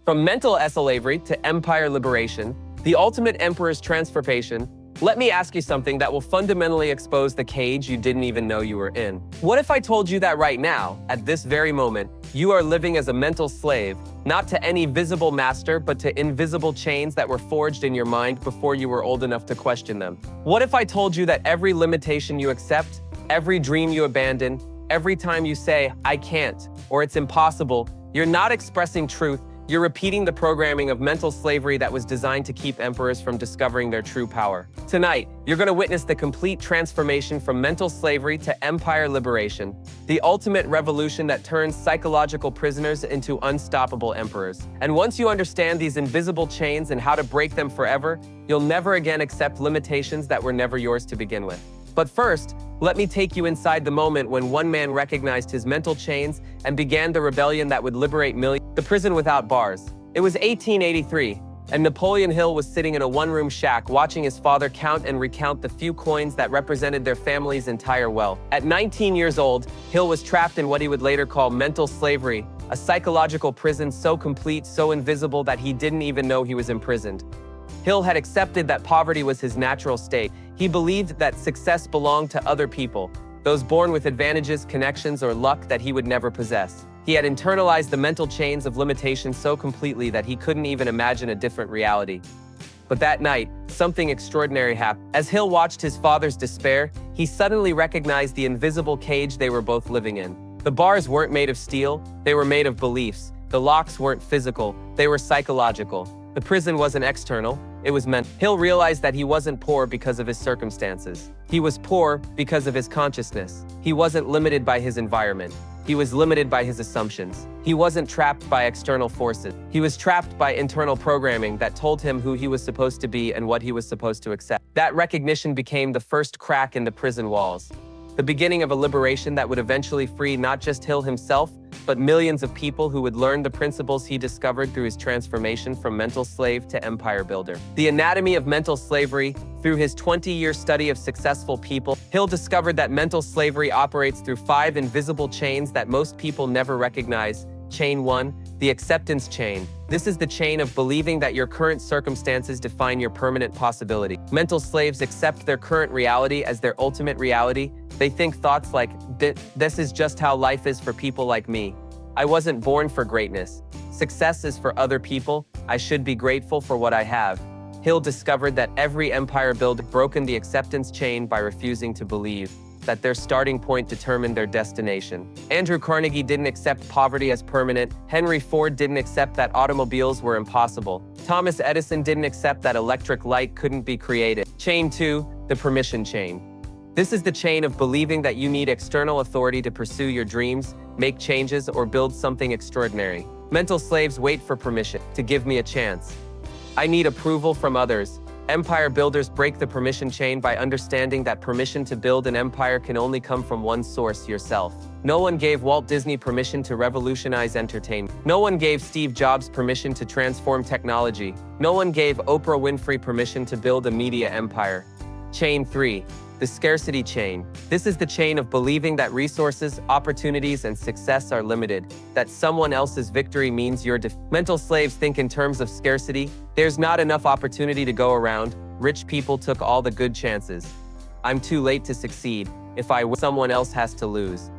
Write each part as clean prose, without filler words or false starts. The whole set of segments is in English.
From mental slavery to empire liberation, the ultimate emperor's transformation, let me ask you something that will fundamentally expose the cage you didn't even know you were in. What if I told you that right now, at this very moment, you are living as a mental slave, not to any visible master, but to invisible chains that were forged in your mind before you were old enough to question them? What if I told you that every limitation you accept, every dream you abandon, every time you say, I can't, or it's impossible, you're not expressing truth, you're repeating the programming of mental slavery that was designed to keep emperors from discovering their true power. Tonight, you're going to witness the complete transformation from mental slavery to empire liberation, the ultimate revolution that turns psychological prisoners into unstoppable emperors. And once you understand these invisible chains and how to break them forever, you'll never again accept limitations that were never yours to begin with. But first, let me take you inside the moment when one man recognized his mental chains and began the rebellion that would liberate millions. The prison without bars. It was 1883, and Napoleon Hill was sitting in a one-room shack watching his father count and recount the few coins that represented their family's entire wealth. At 19 years old, Hill was trapped in what he would later call mental slavery, a psychological prison so complete, so invisible that he didn't even know he was imprisoned. Hill had accepted that poverty was his natural state. He believed that success belonged to other people, those born with advantages, connections, or luck that he would never possess. He had internalized the mental chains of limitation so completely that he couldn't even imagine a different reality. But that night, something extraordinary happened. As Hill watched his father's despair, he suddenly recognized the invisible cage they were both living in. The bars weren't made of steel, they were made of beliefs. The locks weren't physical, they were psychological. The prison wasn't external, it was mental. Hill realized that he wasn't poor because of his circumstances. He was poor because of his consciousness. He wasn't limited by his environment. He was limited by his assumptions. He wasn't trapped by external forces. He was trapped by internal programming that told him who he was supposed to be and what he was supposed to accept. That recognition became the first crack in the prison walls, the beginning of a liberation that would eventually free not just Hill himself, but millions of people who would learn the principles he discovered through his transformation from mental slave to empire builder. The anatomy of mental slavery. Through his 20-year study of successful people, Hill discovered that mental slavery operates through 5 invisible chains that most people never recognize. Chain 1, the acceptance chain. This is the chain of believing that your current circumstances define your permanent possibility. Mental slaves accept their current reality as their ultimate reality. They think thoughts like, this is just how life is for people like me. I wasn't born for greatness. Success is for other people. I should be grateful for what I have. Hill discovered that every empire builder broken the acceptance chain by refusing to believe that their starting point determined their destination. Andrew Carnegie didn't accept poverty as permanent. Henry Ford didn't accept that automobiles were impossible. Thomas Edison didn't accept that electric light couldn't be created. Chain 2, the permission chain. This is the chain of believing that you need external authority to pursue your dreams, make changes, or build something extraordinary. Mental slaves wait for permission to give me a chance. I need approval from others. Empire builders break the permission chain by understanding that permission to build an empire can only come from one source: yourself. No one gave Walt Disney permission to revolutionize entertainment. No one gave Steve Jobs permission to transform technology. No one gave Oprah Winfrey permission to build a media empire. Chain 3, the scarcity chain. This is the chain of believing that resources, opportunities, and success are limited, that someone else's victory means your defeat. Mental slaves think in terms of scarcity. There's not enough opportunity to go around. Rich people took all the good chances. I'm too late to succeed. If I win, someone else has to lose.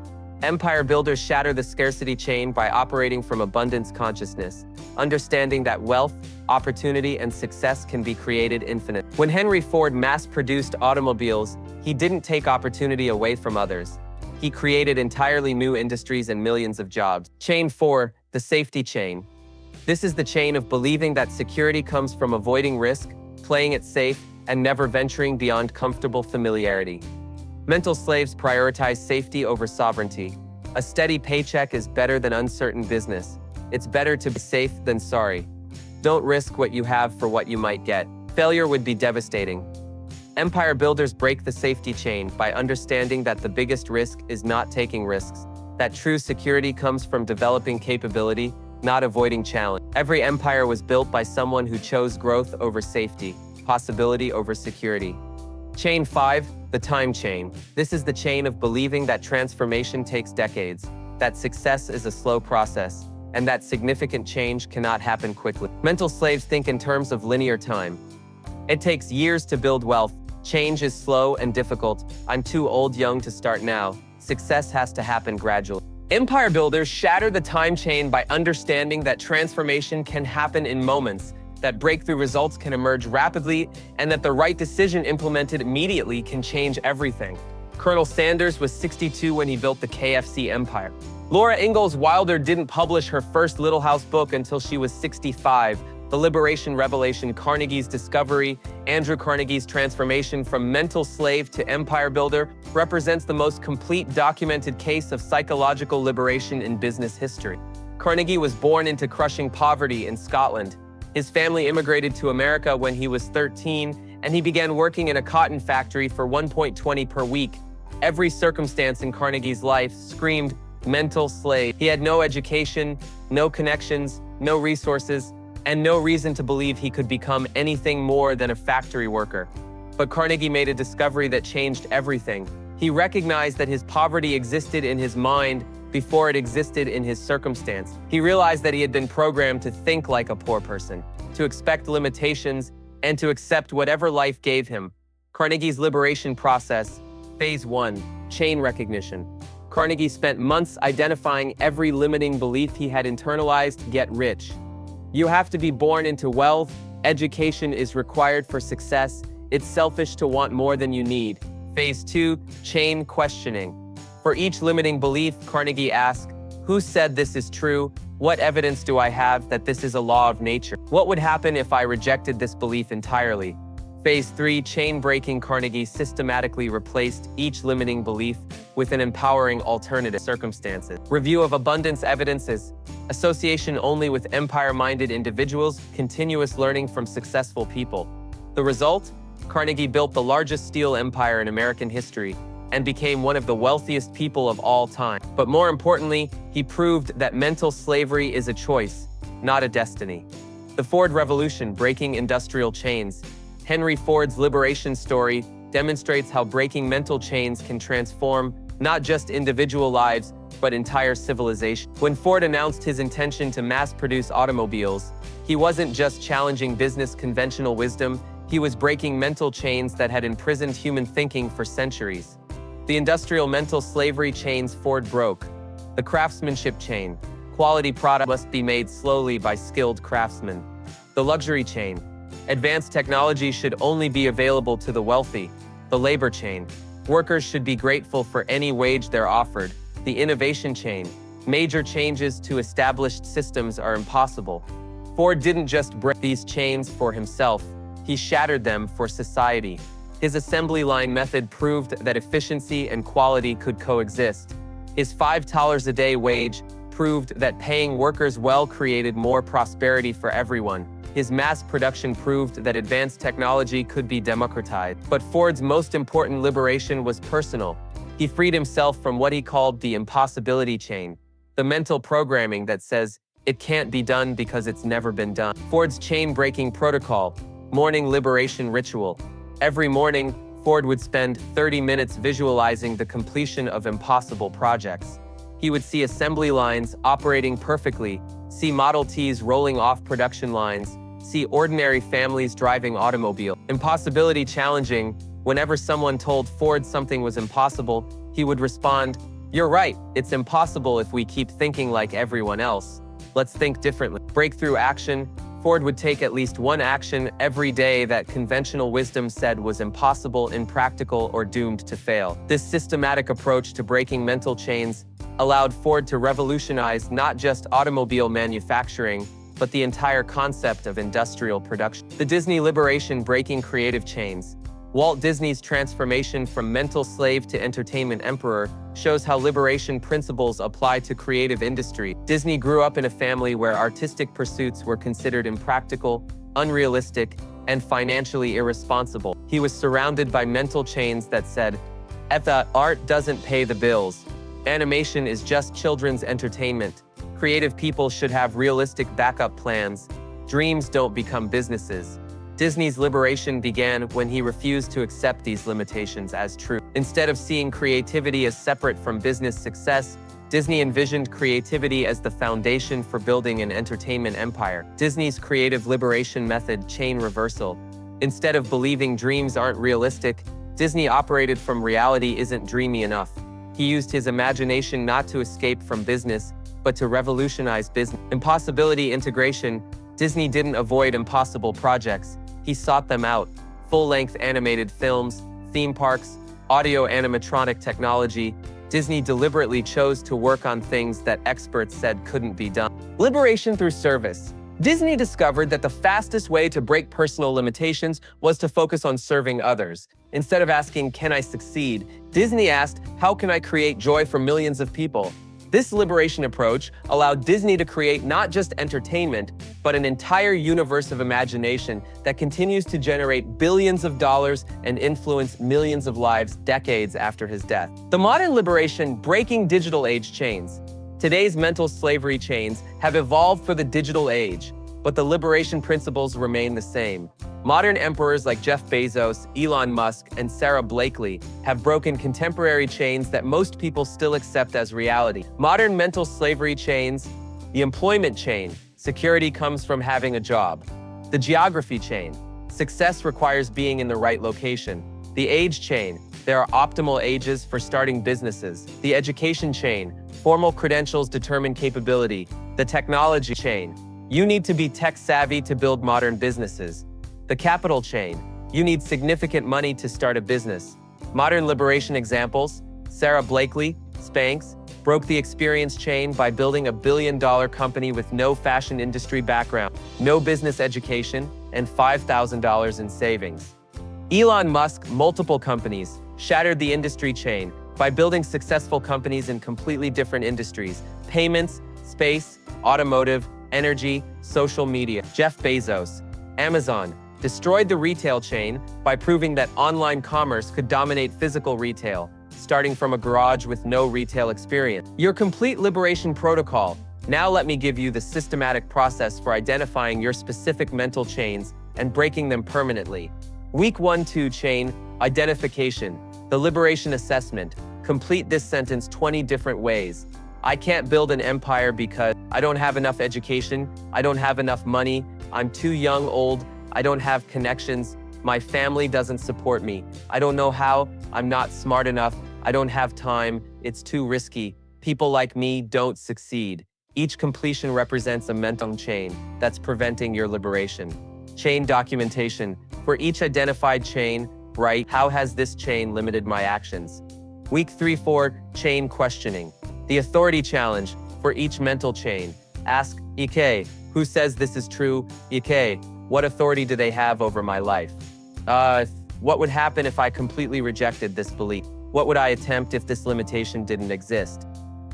Empire builders shatter the scarcity chain by operating from abundance consciousness, understanding that wealth, opportunity, and success can be created infinite. When Henry Ford mass-produced automobiles, he didn't take opportunity away from others. He created entirely new industries and millions of jobs. Chain 4, the safety chain. This is the chain of believing that security comes from avoiding risk, playing it safe, and never venturing beyond comfortable familiarity. Mental slaves prioritize safety over sovereignty. A steady paycheck is better than uncertain business. It's better to be safe than sorry. Don't risk what you have for what you might get. Failure would be devastating. Empire builders break the safety chain by understanding that the biggest risk is not taking risks, that true security comes from developing capability, not avoiding challenge. Every empire was built by someone who chose growth over safety, possibility over security. Chain 5, the time chain. This is the chain of believing that transformation takes decades, that success is a slow process, and that significant change cannot happen quickly. Mental slaves think in terms of linear time. It takes years to build wealth. Change is slow and difficult. I'm too old young to start now. Success has to happen gradually. Empire builders shatter the time chain by understanding that transformation can happen in moments, that breakthrough results can emerge rapidly, and that the right decision implemented immediately can change everything. Colonel Sanders was 62 when he built the KFC empire. Laura Ingalls Wilder didn't publish her first Little House book until she was 65. The Liberation Revelation, Carnegie's discovery, Andrew Carnegie's transformation from mental slave to empire builder, represents the most complete documented case of psychological liberation in business history. Carnegie was born into crushing poverty in Scotland. His family immigrated to America when he was 13, and he began working in a cotton factory for $1.20 per week. Every circumstance in Carnegie's life screamed mental slave. He had no education, no connections, no resources, and no reason to believe he could become anything more than a factory worker. But Carnegie made a discovery that changed everything. He recognized that his poverty existed in his mind before it existed in his circumstance. He realized that he had been programmed to think like a poor person, to expect limitations, and to accept whatever life gave him. Carnegie's liberation process, Phase 1, chain recognition. Carnegie spent months identifying every limiting belief he had internalized to get rich. You have to be born into wealth. Education is required for success. It's selfish to want more than you need. Phase 2, chain questioning. For each limiting belief, Carnegie asked, who said this is true? What evidence do I have that this is a law of nature? What would happen if I rejected this belief entirely? Phase 3, chain breaking. Carnegie systematically replaced each limiting belief with an empowering alternative. Circumstances. Review of abundance evidences. Association only with empire-minded individuals. Continuous learning from successful people. The result? Carnegie built the largest steel empire in American history and became one of the wealthiest people of all time. But more importantly, he proved that mental slavery is a choice, not a destiny. The Ford Revolution, breaking industrial chains. Henry Ford's liberation story demonstrates how breaking mental chains can transform not just individual lives, but entire civilization. When Ford announced his intention to mass-produce automobiles, he wasn't just challenging business conventional wisdom, he was breaking mental chains that had imprisoned human thinking for centuries. The industrial mental slavery chains Ford broke. The craftsmanship chain. Quality product must be made slowly by skilled craftsmen. The luxury chain. Advanced technology should only be available to the wealthy. The labor chain. Workers should be grateful for any wage they're offered. The innovation chain. Major changes to established systems are impossible. Ford didn't just break these chains for himself, he shattered them for society. His assembly line method proved that efficiency and quality could coexist. His $5 a day wage proved that paying workers well created more prosperity for everyone. His mass production proved that advanced technology could be democratized. But Ford's most important liberation was personal. He freed himself from what he called the impossibility chain, the mental programming that says, it can't be done because it's never been done. Ford's chain-breaking protocol, morning liberation ritual. Every morning, Ford would spend 30 minutes visualizing the completion of impossible projects. He would see assembly lines operating perfectly, see Model Ts rolling off production lines, see ordinary families driving automobiles. Impossibility challenging. Whenever someone told Ford something was impossible, he would respond, "You're right, it's impossible if we keep thinking like everyone else. Let's think differently." Breakthrough action. Ford would take at least one action every day that conventional wisdom said was impossible, impractical, or doomed to fail. This systematic approach to breaking mental chains allowed Ford to revolutionize not just automobile manufacturing, but the entire concept of industrial production. The Disney liberation, breaking creative chains. Walt Disney's transformation from mental slave to entertainment emperor shows how liberation principles apply to creative industry. Disney grew up in a family where artistic pursuits were considered impractical, unrealistic, and financially irresponsible. He was surrounded by mental chains that said, art doesn't pay the bills. Animation is just children's entertainment. Creative people should have realistic backup plans. Dreams don't become businesses. Disney's liberation began when he refused to accept these limitations as true. Instead of seeing creativity as separate from business success, Disney envisioned creativity as the foundation for building an entertainment empire. Disney's creative liberation method, chain reversal. Instead of believing dreams aren't realistic, Disney operated from reality isn't dreamy enough. He used his imagination not to escape from business, but to revolutionize business. Impossibility integration. Disney didn't avoid impossible projects. He sought them out. Full-length animated films, theme parks, audio animatronic technology. Disney deliberately chose to work on things that experts said couldn't be done. Liberation through service. Disney discovered that the fastest way to break personal limitations was to focus on serving others. Instead of asking, "Can I succeed?" Disney asked, "How can I create joy for millions of people?" This liberation approach allowed Disney to create not just entertainment, but an entire universe of imagination that continues to generate billions of dollars and influence millions of lives decades after his death. The modern liberation, breaking digital age chains. Today's mental slavery chains have evolved for the digital age, but the liberation principles remain the same. Modern emperors like Jeff Bezos, Elon Musk, and Sarah Blakely have broken contemporary chains that most people still accept as reality. Modern mental slavery chains, the employment chain, security comes from having a job. The geography chain, success requires being in the right location. The age chain, there are optimal ages for starting businesses. The education chain, formal credentials determine capability. The technology chain, you need to be tech savvy to build modern businesses. The capital chain, you need significant money to start a business. Modern liberation examples, Sarah Blakely, Spanx, broke the experience chain by building a billion-dollar company with no fashion industry background, no business education, and $5,000 in savings. Elon Musk, multiple companies, shattered the industry chain by building successful companies in completely different industries: payments, space, automotive, energy, social media. Jeff Bezos, Amazon, destroyed the retail chain by proving that online commerce could dominate physical retail, starting from a garage with no retail experience. Your complete liberation protocol. Now let me give you the systematic process for identifying your specific mental chains and breaking them permanently. Week 1-2 chain identification. The liberation assessment. Complete this sentence 20 different ways. I can't build an empire because I don't have enough education, I don't have enough money, I'm too young, old, I don't have connections, my family doesn't support me, I don't know how, I'm not smart enough, I don't have time, it's too risky, people like me don't succeed. Each completion represents a mental chain that's preventing your liberation. Chain documentation. For each identified chain, write, how has this chain limited my actions? Week 3-4, chain questioning. The authority challenge. For each mental chain, ask, "Ik, who says this is true? Ik, what authority do they have over my life? What would happen if I completely rejected this belief? What would I attempt if this limitation didn't exist?"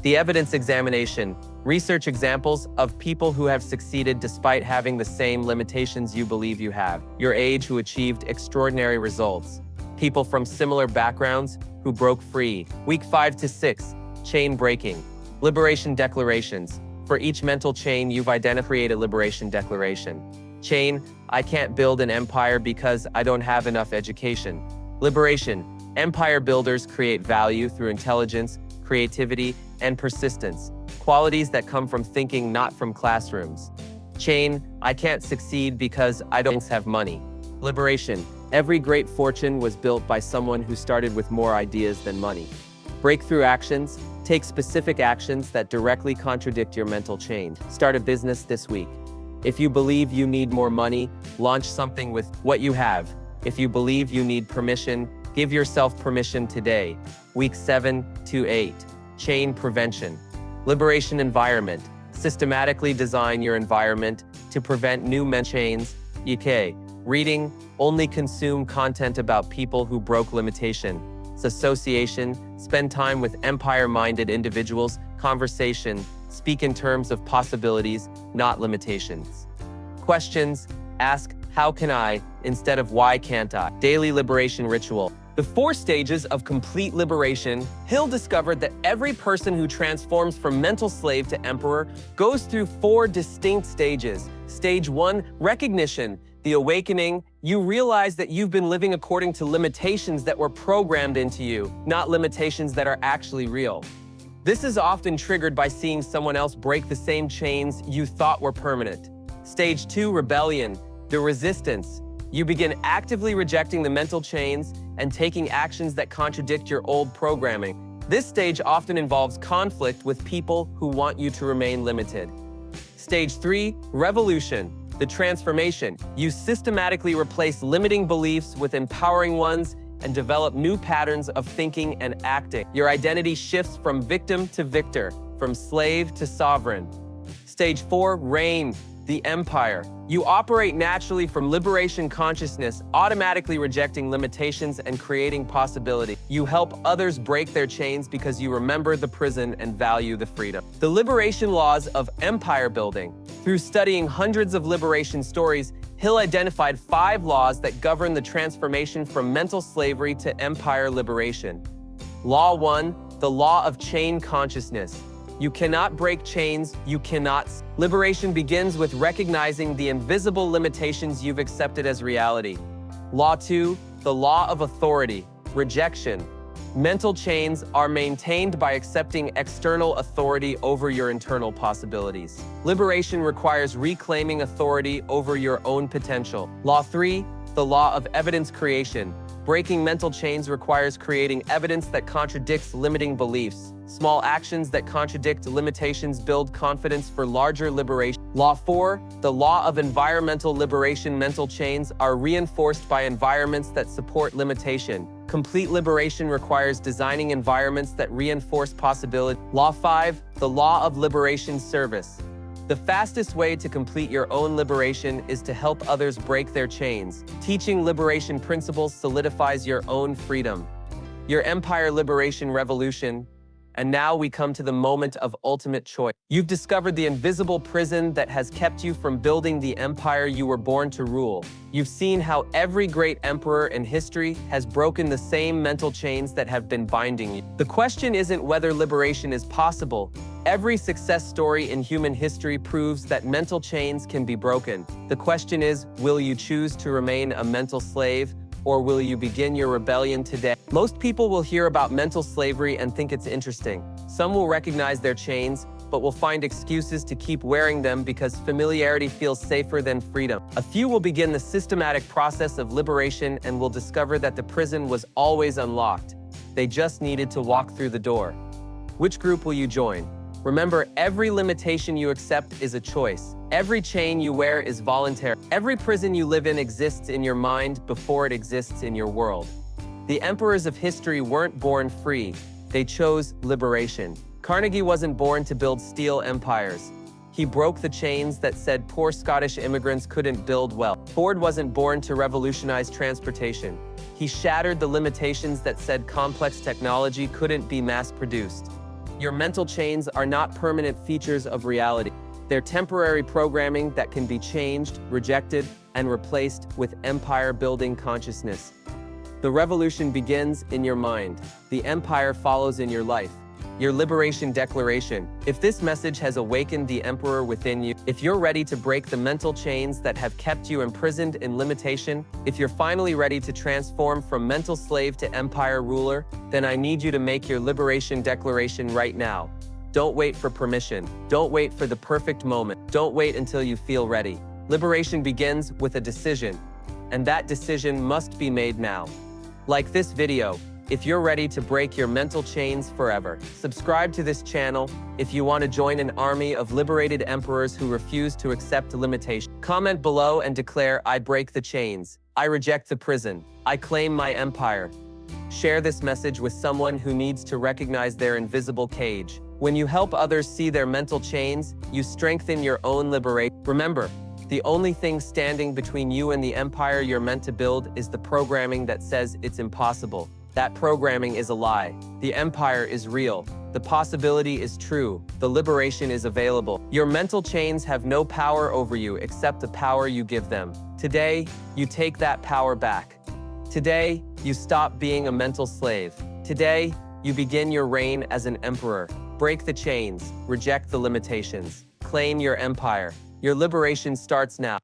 The evidence examination. Research examples of people who have succeeded despite having the same limitations you believe you have. Your age who achieved extraordinary results. People from similar backgrounds who broke free. Week 5-6, chain breaking. Liberation declarations. For each mental chain, you've identified a liberation declaration. Chain, I can't build an empire because I don't have enough education. Liberation, empire builders create value through intelligence, creativity, and persistence, qualities that come from thinking, not from classrooms. Chain, I can't succeed because I don't have money. Liberation, every great fortune was built by someone who started with more ideas than money. Breakthrough actions, take specific actions that directly contradict your mental chain. Start a business this week. If you believe you need more money, launch something with what you have. If you believe you need permission, give yourself permission today. Week 7-8, chain prevention. Liberation environment. Systematically design your environment to prevent new mental chains. Ik, reading, only consume content about people who broke limitation. Association, spend time with empire-minded individuals. Conversation, speak in terms of possibilities, not limitations. Questions, ask, how can I, instead of why can't I? Daily liberation ritual. The 4 stages of complete liberation. Hill discovered that every person who transforms from mental slave to emperor goes through 4 distinct stages. Stage 1, recognition. The awakening, you realize that you've been living according to limitations that were programmed into you, not limitations that are actually real. This is often triggered by seeing someone else break the same chains you thought were permanent. Stage 2, rebellion, the resistance. You begin actively rejecting the mental chains and taking actions that contradict your old programming. This stage often involves conflict with people who want you to remain limited. Stage 3, revolution, the transformation. You systematically replace limiting beliefs with empowering ones and develop new patterns of thinking and acting. Your identity shifts from victim to victor, from slave to sovereign. Stage 4, reign, the empire. You operate naturally from liberation consciousness, automatically rejecting limitations and creating possibility. You help others break their chains because you remember the prison and value the freedom. The liberation laws of empire building. Through studying hundreds of liberation stories, Hill identified 5 laws that govern the transformation from mental slavery to empire liberation. Law 1, the law of chain consciousness. You cannot break chains, you cannot. Liberation begins with recognizing the invisible limitations you've accepted as reality. Law 2, the law of authority, rejection. Mental chains are maintained by accepting external authority over your internal possibilities. Liberation requires reclaiming authority over your own potential. Law 3, the law of evidence creation. Breaking mental chains requires creating evidence that contradicts limiting beliefs. Small actions that contradict limitations build confidence for larger liberation. Law 4, the law of environmental liberation. Mental chains are reinforced by environments that support limitation. Complete liberation requires designing environments that reinforce possibility. Law 5, the law of liberation service. The fastest way to complete your own liberation is to help others break their chains. Teaching liberation principles solidifies your own freedom. Your empire liberation revolution. And now we come to the moment of ultimate choice. You've discovered the invisible prison that has kept you from building the empire you were born to rule. You've seen how every great emperor in history has broken the same mental chains that have been binding you. The question isn't whether liberation is possible. Every success story in human history proves that mental chains can be broken. The question is, will you choose to remain a mental slave, or will you begin your rebellion today? Most people will hear about mental slavery and think it's interesting. Some will recognize their chains, but will find excuses to keep wearing them because familiarity feels safer than freedom. A few will begin the systematic process of liberation and will discover that the prison was always unlocked. They just needed to walk through the door. Which group will you join? Remember, every limitation you accept is a choice. Every chain you wear is voluntary. Every prison you live in exists in your mind before it exists in your world. The emperors of history weren't born free. They chose liberation. Carnegie wasn't born to build steel empires. He broke the chains that said poor Scottish immigrants couldn't build wealth. Ford wasn't born to revolutionize transportation. He shattered the limitations that said complex technology couldn't be mass-produced. Your mental chains are not permanent features of reality. They're temporary programming that can be changed, rejected, and replaced with empire-building consciousness. The revolution begins in your mind. The empire follows in your life. Your liberation declaration. If this message has awakened the emperor within you, if you're ready to break the mental chains that have kept you imprisoned in limitation, if you're finally ready to transform from mental slave to empire ruler, then I need you to make your liberation declaration right now. Don't wait for permission. Don't wait for the perfect moment. Don't wait until you feel ready. Liberation begins with a decision, and that decision must be made now. Like this video, if you're ready to break your mental chains forever. Subscribe to this channel if you want to join an army of liberated emperors who refuse to accept limitation. Comment below and declare, I break the chains. I reject the prison. I claim my empire. Share this message with someone who needs to recognize their invisible cage. When you help others see their mental chains, you strengthen your own liberation. Remember, the only thing standing between you and the empire you're meant to build is the programming that says it's impossible. That programming is a lie. The empire is real. The possibility is true. The liberation is available. Your mental chains have no power over you except the power you give them. Today, you take that power back. Today, you stop being a mental slave. Today, you begin your reign as an emperor. Break the chains. Reject the limitations. Claim your empire. Your liberation starts now.